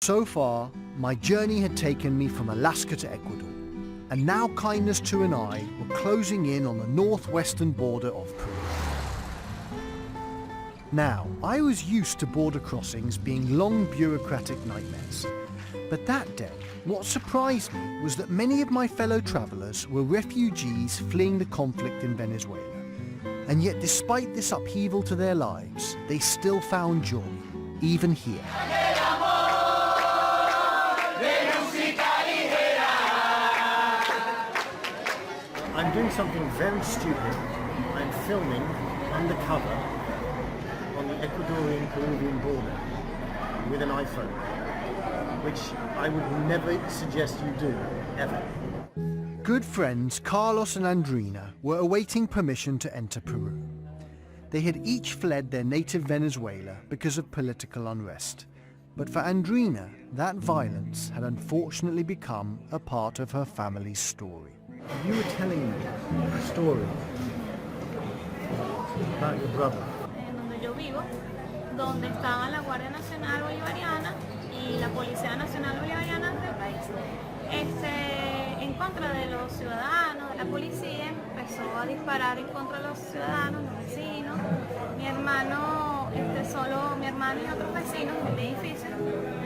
So far, my journey had taken me from Alaska to Ecuador, and now Kindness 2 and I were closing in on the northwestern border of Peru. Now, I was used to border crossings being long bureaucratic nightmares, but that day, what surprised me was that many of my fellow travellers were refugees fleeing the conflict in Venezuela, and yet despite this upheaval to their lives, they still found joy, even here. I'm doing something very stupid. I'm filming undercover on the Ecuadorian-Peruvian border with an iPhone, which I would never suggest you do, ever. Good friends Carlos and Andrina were awaiting permission to enter Peru. They had each fled their native Venezuela because of political unrest. But for Andrina, that violence had unfortunately become a part of her family's story. You were telling me a story about your brother. En donde yo vivo, donde estaba la Guardia Nacional Bolivariana y la Policía Nacional Bolivariana del país, en contra de los ciudadanos. La policía empezó a disparar en contra de los ciudadanos, los vecinos. Mi hermano y otros vecinos del edificio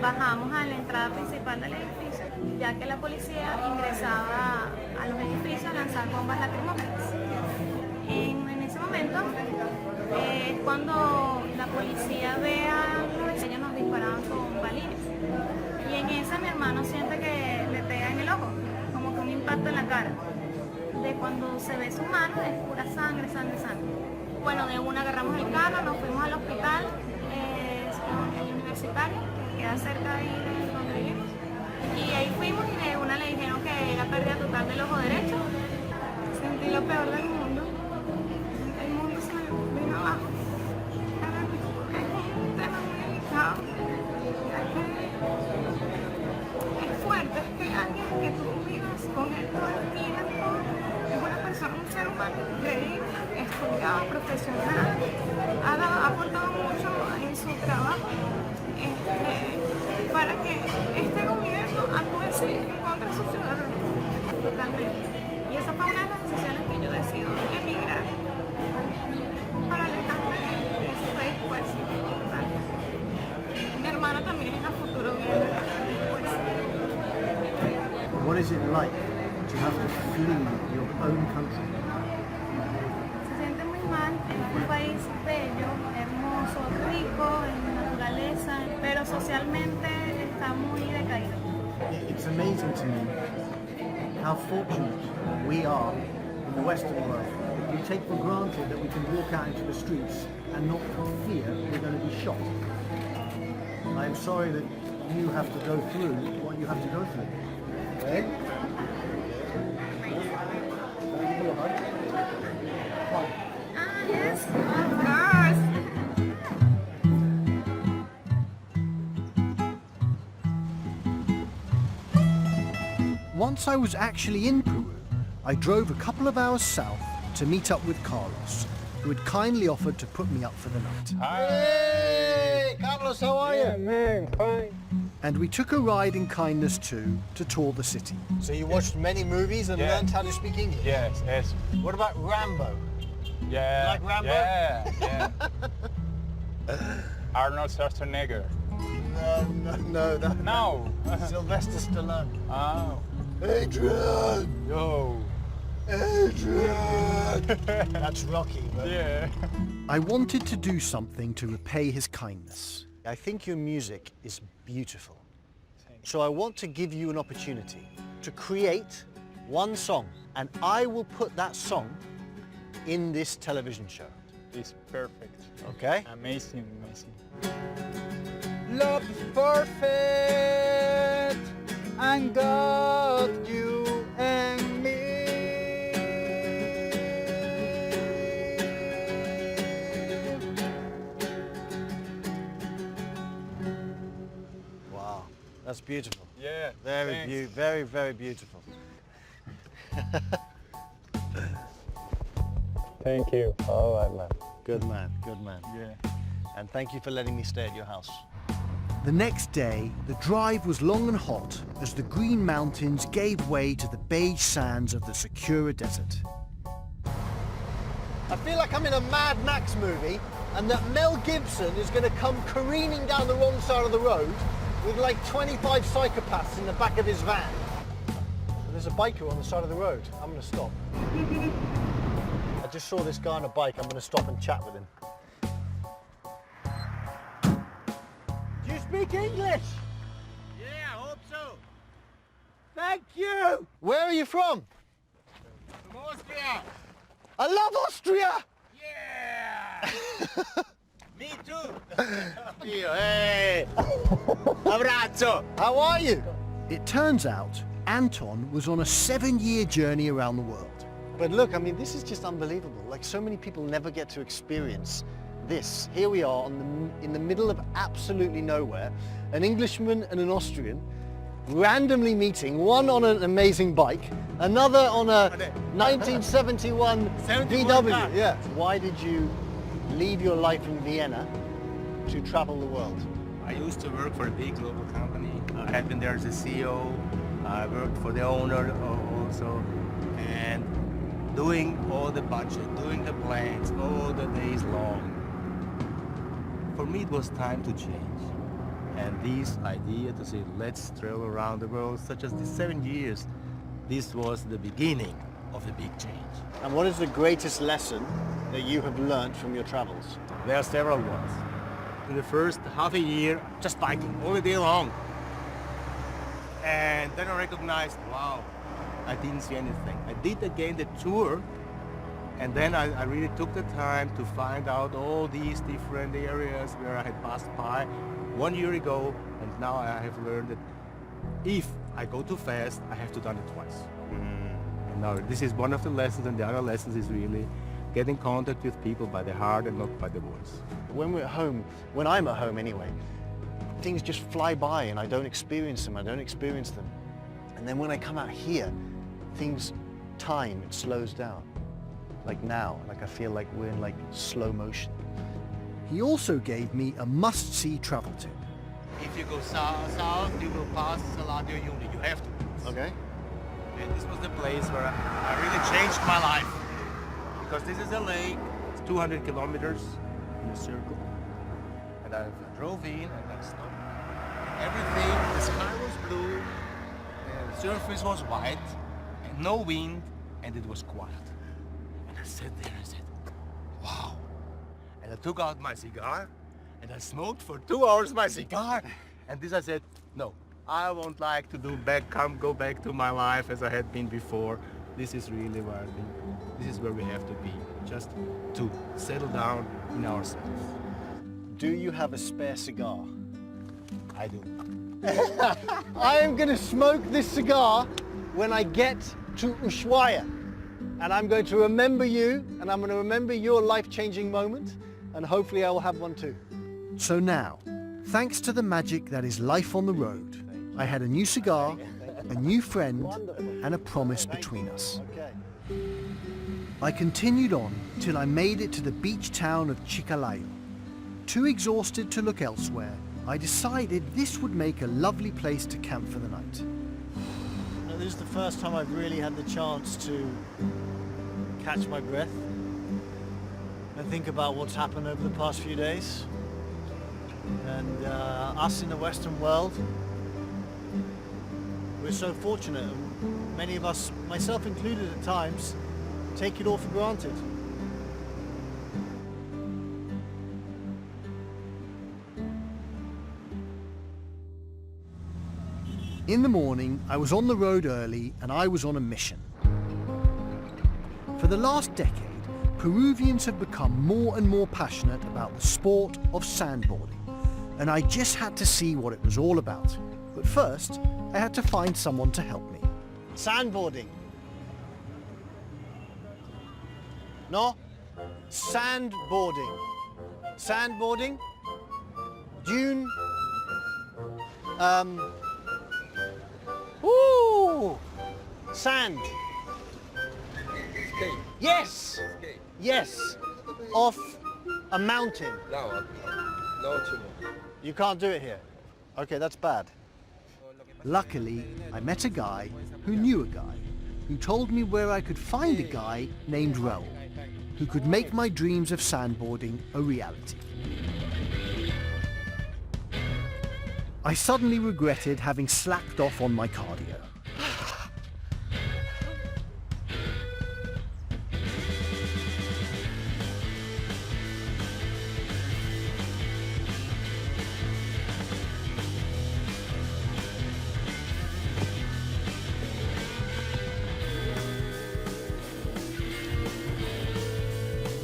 bajamos a la entrada principal del edificio, ya que la policía ingresaba a los edificios a lanzar bombas lacrimógenas. En ese momento, cuando la policía ve a los vecinos, ellos nos disparaban con balines. Y en esa mi hermano siente que le pega en el ojo, como que un impacto en la cara. De cuando se ve su mano es pura sangre, sangre, sangre. Bueno, de una agarramos el carro, nos fuimos al hospital universitario, que queda cerca de ahí donde vivimos. Y ahí fuimos y de una le dijeron que era pérdida total del ojo derecho. Sentí lo peor del mundo. El mundo se me vino abajo. Es un tema muy delicado. Es fuerte, es que alguien que tú vivas con él todo el tiempo es una persona, un ser humano increíble, estudiado, profesional, ha aportado mucho en su trabajo para que este gobierno actúe así contra sus ciudadanos, totalmente. Y esa fue una de las decisiones que yo decido emigrar para alejarme de ese país, pues, total. Mi hermana también en el futuro viene, pues. What is it like to have to flee your own country? Se siente muy mal, es un país bello, hermoso, rico en naturaleza, pero socialmente está muy decaído. It's amazing to me how fortunate we are in the Western world. We take for granted that we can walk out into the streets and not fear we're going to be shot. I'm sorry that you have to go through what you have to go through. Okay? Yes, of course. Once I was actually in Peru, I drove a couple of hours south to meet up with Carlos, who had kindly offered to put me up for the night. Hey, Carlos, how are you? Man, fine. And we took a ride in Kindness 2 to tour the city. So you watched many movies and learned how to speak English? Yes, yes. What about Rambo? Yeah. Like Rambo? Yeah. Arnold Schwarzenegger. No. No. Sylvester Stallone. Oh. Adrian! Yo. Adrian! That's Rocky, but... Yeah. I wanted to do something to repay his kindness. I think your music is beautiful. So I want to give you an opportunity to create one song, and I will put that song in this television show. It's perfect. Okay? Amazing, amazing. Love is perfect, and God, you and me. Wow, that's beautiful. Yeah. Very, very, very beautiful. Thank you. All right, man. Good man, good man. Yeah. And thank you for letting me stay at your house. The next day, the drive was long and hot as the green mountains gave way to the beige sands of the Sakura Desert. I feel like I'm in a Mad Max movie and that Mel Gibson is going to come careening down the wrong side of the road with like 25 psychopaths in the back of his van. But there's a biker on the side of the road. I'm going to stop. I just saw this guy on a bike. I'm going to stop and chat with him. Do you speak English? Yeah, I hope so. Thank you! Where are you from? From Austria. I love Austria! Yeah! Me too. Hey! Abbraccio! How are you? It turns out Anton was on a 7-year journey around the world. But look, I mean, this is just unbelievable. Like, so many people never get to experience this. Here we are in the middle of absolutely nowhere, an Englishman and an Austrian randomly meeting, one on an amazing bike, another on a 1971 VW. car. Yeah. Why did you leave your life in Vienna to travel the world? I used to work for a big global company. I had been there as a CEO. I worked for the owner also, and doing all the budget, doing the plans, all the days long. For me, it was time to change. And this idea to say, let's travel around the world, such as the 7 years, this was the beginning of the big change. And what is the greatest lesson that you have learned from your travels? There are several ones. In the first half a year, just biking all the day long. And then I recognized, wow, I didn't see anything. I did again the tour, and then I really took the time to find out all these different areas where I had passed by 1 year ago, and now I have learned that if I go too fast, I have to do it twice. And now this is one of the lessons, and the other lessons is really get in contact with people by the heart and not by the voice. When we're at home, when I'm at home anyway, things just fly by and I don't experience them. And then when I come out here, time, it slows down. Like now, like I feel like we're in like slow motion. He also gave me a must-see travel tip. If you go south, you will pass Saladio Uni. You have to. Okay. And this was the place where I really changed my life. Because this is a lake, it's 200 kilometers in a circle. And I drove in and I stopped. Everything, the sky was blue, and the surface was white, and no wind, and it was quiet. And I sat there and said, wow. And I took out my cigar, and I smoked for 2 hours my cigar. And this I said, no, I won't like to go back to my life as I had been before. This is really where this is where we have to be, just to settle down in ourselves. Do you have a spare cigar? I do. I am going to smoke this cigar when I get to Ushuaia. And I'm going to remember you, and I'm going to remember your life-changing moment, and hopefully I will have one too. So now, thanks to the magic that is life on the road, I had a new cigar, a new friend, and a promise between us. Okay. I continued on till I made it to the beach town of Chiclayo. Too exhausted to look elsewhere, I decided this would make a lovely place to camp for the night. Now, this is the first time I've really had the chance to catch my breath and think about what's happened over the past few days. And us in the Western world, we're so fortunate. Many of us, myself included at times, take it all for granted. In the morning, I was on the road early and I was on a mission. For the last decade, Peruvians have become more and more passionate about the sport of sandboarding, and I just had to see what it was all about. But first, I had to find someone to help me. Sandboarding. No? Sandboarding. Sandboarding. Dune. Ooh! Sand. Skate. Yes! Skate. Yes! Off a mountain. No, no, too much. You can't do it here. Okay, that's bad. Luckily, I met a guy who knew a guy, who told me where I could find a guy named Raul, who could make my dreams of sandboarding a reality. I suddenly regretted having slacked off on my cardio.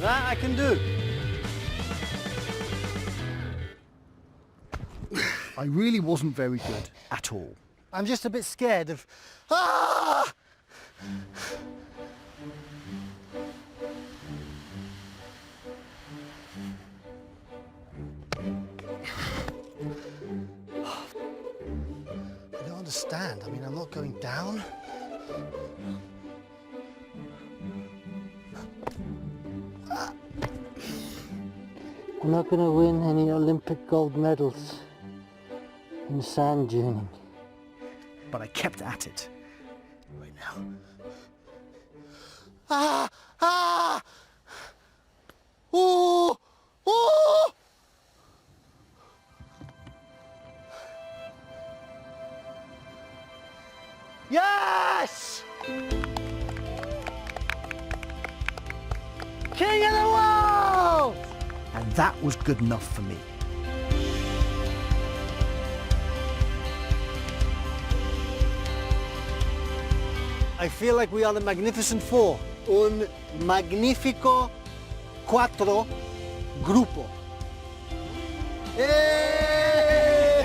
That I can do. I really wasn't very good at all. I'm just a bit scared of... Ah! I don't understand. I mean, I'm not going down. I'm not going to win any Olympic gold medals in sand duning. But I kept at it. Right now. Ah! Ah! Oh! Oh! Yes! King of the world! And that was good enough for me. I feel like we are the Magnificent Four. Un magnifico quattro gruppo. Hey!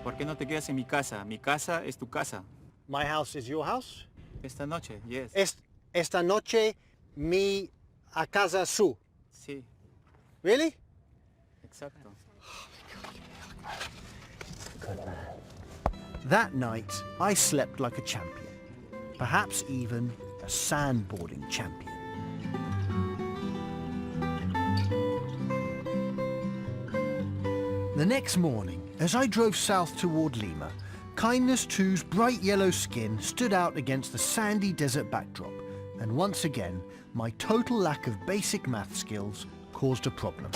¿Por qué no te quedas en mi casa? Mi casa es tu casa. My house is your house? Esta noche, yes. Esta noche mi a casa su. Sí, Really? exacto. That night, I slept like a champion. Perhaps even a sandboarding champion. The next morning, as I drove south toward Lima, Kindness 2's bright yellow skin stood out against the sandy desert backdrop, and once again, my total lack of basic math skills caused a problem.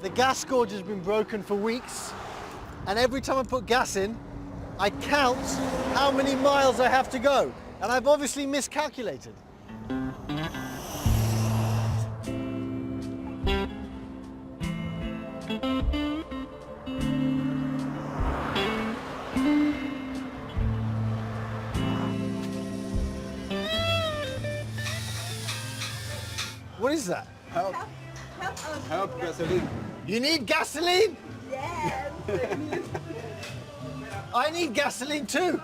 The gas gauge has been broken for weeks, and every time I put gas in, I count how many miles I have to go, and I've obviously miscalculated. What is that? Help gasoline. You need gasoline? Yes. I need gasoline too.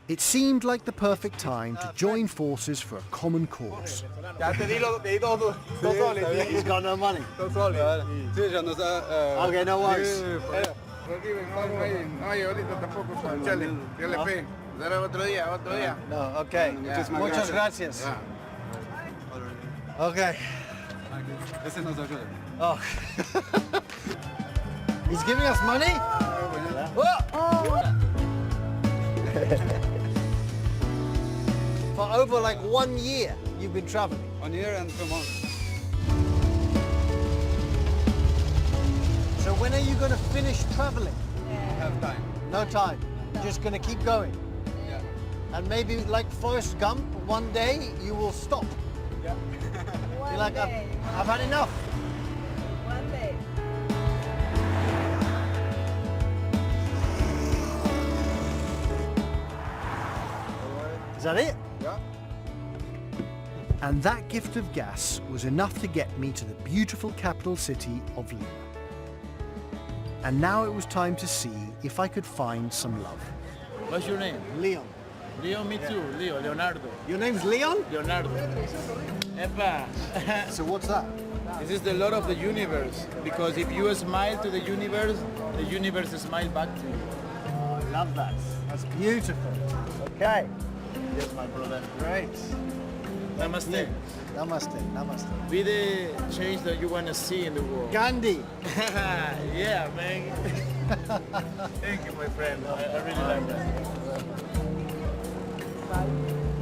It seemed like the perfect time to join forces for a common cause. Ya te di dos soles. He's got no money. Dos soles. Sí, ya nos ha... Okay, no worries. No, yo ahorita tampoco, chale, yo le fe. Daré otro día. No, okay. Muchas gracias. Okay. Ese nos ayuda. Oh. He's giving us money? For over like 1 year, you've been traveling. 1 year and 2 months. So when are you going to finish traveling? Have time. No time. You're just going to keep going. Yeah. And maybe like Forrest Gump, one day you will stop. Yeah. You're like, I've had enough. One day. Is that it? Yeah. And that gift of gas was enough to get me to the beautiful capital city of Lima. And now it was time to see if I could find some love. What's your name? Leon. Leon, me too. Leo, Leonardo. Your name's Leon? Leonardo. Epa. So what's that? This is the Lord of the universe. Because if you smile to the universe smiles back to you. Oh, I love that. That's beautiful. Okay. Yes, my brother. Great. Namaste. Namaste, namaste. Be the change that you want to see in the world. Gandhi. Yeah, man. Thank you, my friend. I really like that.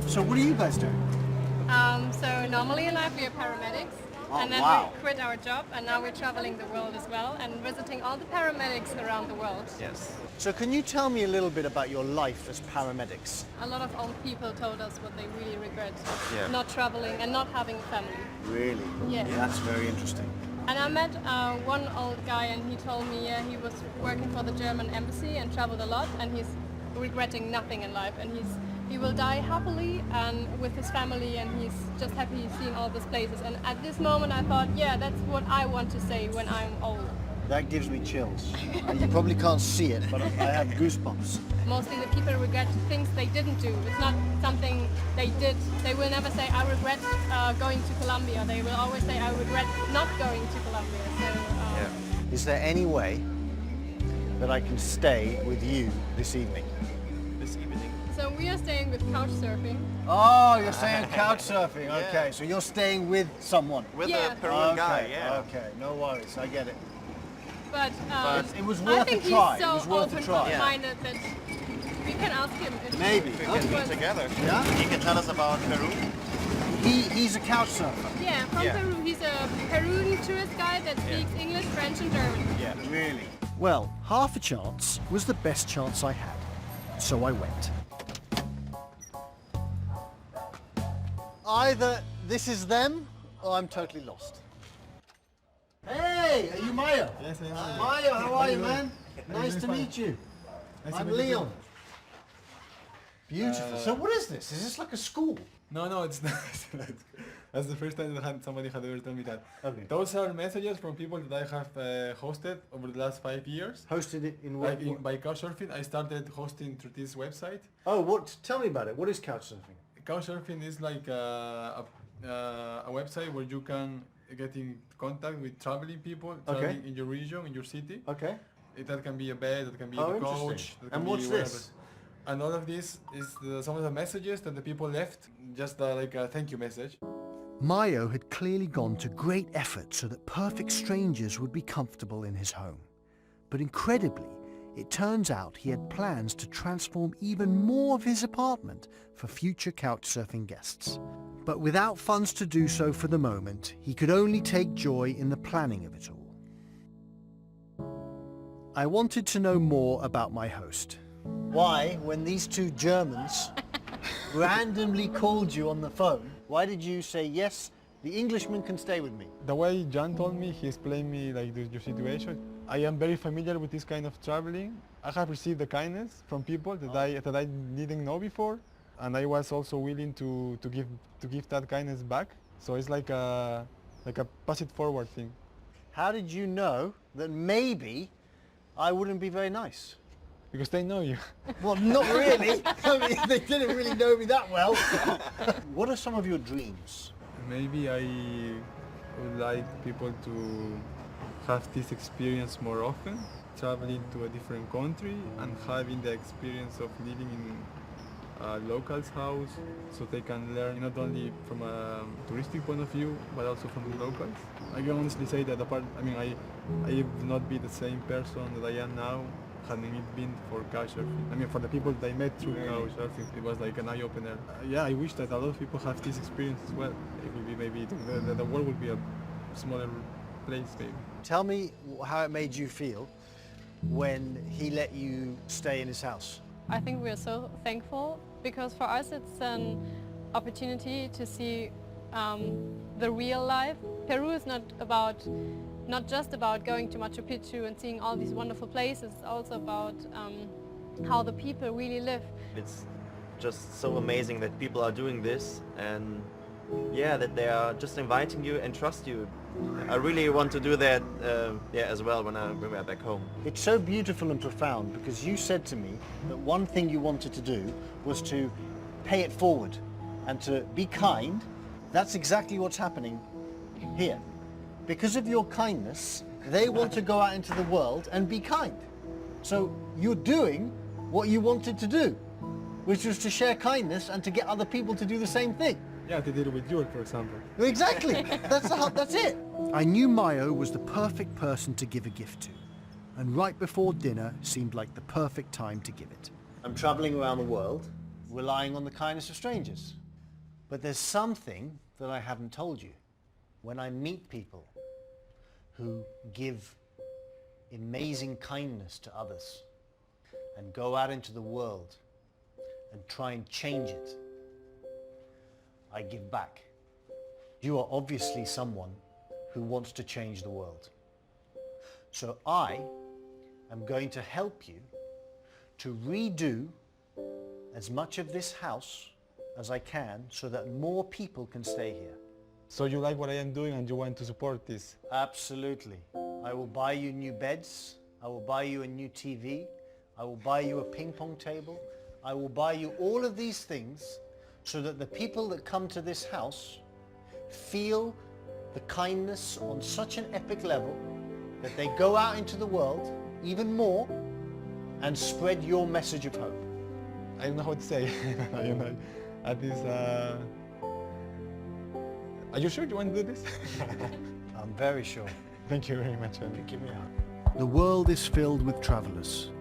So what are you guys doing? So normally in life we are paramedics, Oh, and then wow. we quit our job, and now we're traveling the world as well and visiting all the paramedics around the world. Yes. So can you tell me a little bit about your life as paramedics? A lot of old people told us what they really regret, Yeah. not traveling and not having a family. Really? Yeah. That's very interesting. And I met one old guy, and he told me he was working for the German embassy and traveled a lot, and he's regretting nothing in life, and he will die happily and with his family, and he's just happy seeing all these places. And at this moment I thought, yeah, that's what I want to say when I'm old. That gives me chills. And you probably can't see it, but I have goosebumps. Mostly the people regret things they didn't do. It's not something they did. They will never say, I regret going to Colombia. They will always say, I regret not going to Colombia. So, Is there any way that I can stay with you this evening? This evening. so we are staying with couch surfing. Oh, you're saying couch surfing. Okay, so you're staying with someone. With Yeah. a Peruvian guy, Okay, yeah. okay, no worries, I get it. But It was I worth a think try. he's so It was worth a try. open-minded that we can ask him. If Maybe. We can be Okay. together. Yeah? He can tell us about Peru. He's a couch surfer. Yeah, from Yeah. Peru. He's a Peruvian tourist guide that speaks English, French, and German. Yeah. Really? Well, half a chance was the best chance I had, so I went. Either this is them, or I'm totally lost. Hey, are you Mayo? Yes, I am. Mayo, how are you, man? Nice to fine. meet you. Nice to I'm meet you too. Leon. Beautiful. So what is this? Is this like a school? No, it's not. That's the first time that somebody had ever told me that. Okay. Those are messages from people that I have hosted over the last 5 years. Hosted it in Like what? by Couchsurfing, I started hosting through this website. Oh, what? Tell me about it. What is couchsurfing? Couchsurfing is like a website where you can get in contact with traveling people, traveling in your region, in your city. Okay. That can be a bed, that can be Oh, a interesting. coach. That can And be what's whatever. this? And all of this is some of the messages that the people left, just like a thank you message. Mayo had clearly gone to great effort so that perfect strangers would be comfortable in his home. But incredibly, it turns out he had plans to transform even more of his apartment for future couchsurfing guests. But without funds to do so for the moment, he could only take joy in the planning of it all. I wanted to know more about my host. Why, when these two Germans randomly called you on the phone, why did you say, yes, the Englishman can stay with me? The way John told me, he explained me like your situation. I am very familiar with this kind of traveling. I have received the kindness from people that I didn't know before, and I was also willing to give that kindness back. So it's like a pass it forward thing. How did you know that maybe I wouldn't be very nice? Because they know you. Well, not really. I mean, they didn't really know me that well. What are some of your dreams? Maybe I would like people to have this experience more often, traveling to a different country and having the experience of living in a local's house, so they can learn not only from a touristic point of view, but also from the locals. I can honestly say that I have not been the same person that I am now, hadn't it been for Couchsurfing. I mean, for the people that I met through Couchsurfing, it was like an eye-opener. Yeah, I wish that a lot of people have this experience as well. It would be maybe, the world would be a smaller place maybe. Tell me how it made you feel when he let you stay in his house. I think we are so thankful because for us it's an opportunity to see the real life. Peru is not just about going to Machu Picchu and seeing all these wonderful places, it's also about how the people really live. It's just so amazing that people are doing this, and yeah, that they are just inviting you and trust you. I really want to do that as well when we're back home. It's so beautiful and profound because you said to me that one thing you wanted to do was to pay it forward and to be kind. That's exactly what's happening here. Because of your kindness, they want to go out into the world and be kind. So you're doing what you wanted to do, which was to share kindness and to get other people to do the same thing. Yeah, they did it with Yule, for example. Exactly. That's it. I knew Mayo was the perfect person to give a gift to, and right before dinner seemed like the perfect time to give it. I'm traveling around the world, relying on the kindness of strangers. But there's something that I haven't told you. When I meet people who give amazing kindness to others and go out into the world and try and change it, I give back. You are obviously someone who wants to change the world. So I am going to help you to redo as much of this house as I can so that more people can stay here. So you like what I am doing and you want to support this? Absolutely. I will buy you new beds. I will buy you a new TV. I will buy you a ping pong table. I will buy you all of these things so that the people that come to this house feel the kindness on such an epic level that they go out into the world even more and spread your message of hope. I don't know how to say. You know, at this, are you sure you want to do this? I'm very sure. Thank you very much. Give me a hug. The world is filled with travelers.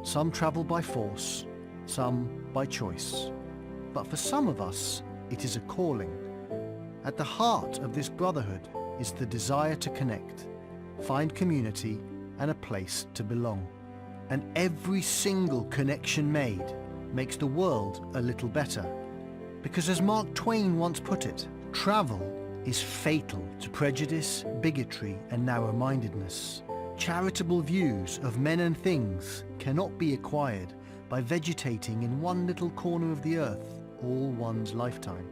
Some travel by force, some by choice. But for some of us, it is a calling. At the heart of this brotherhood is the desire to connect, find community and a place to belong. And every single connection made makes the world a little better. Because as Mark Twain once put it, travel is fatal to prejudice, bigotry and narrow-mindedness. Charitable views of men and things cannot be acquired by vegetating in one little corner of the earth all one's lifetime.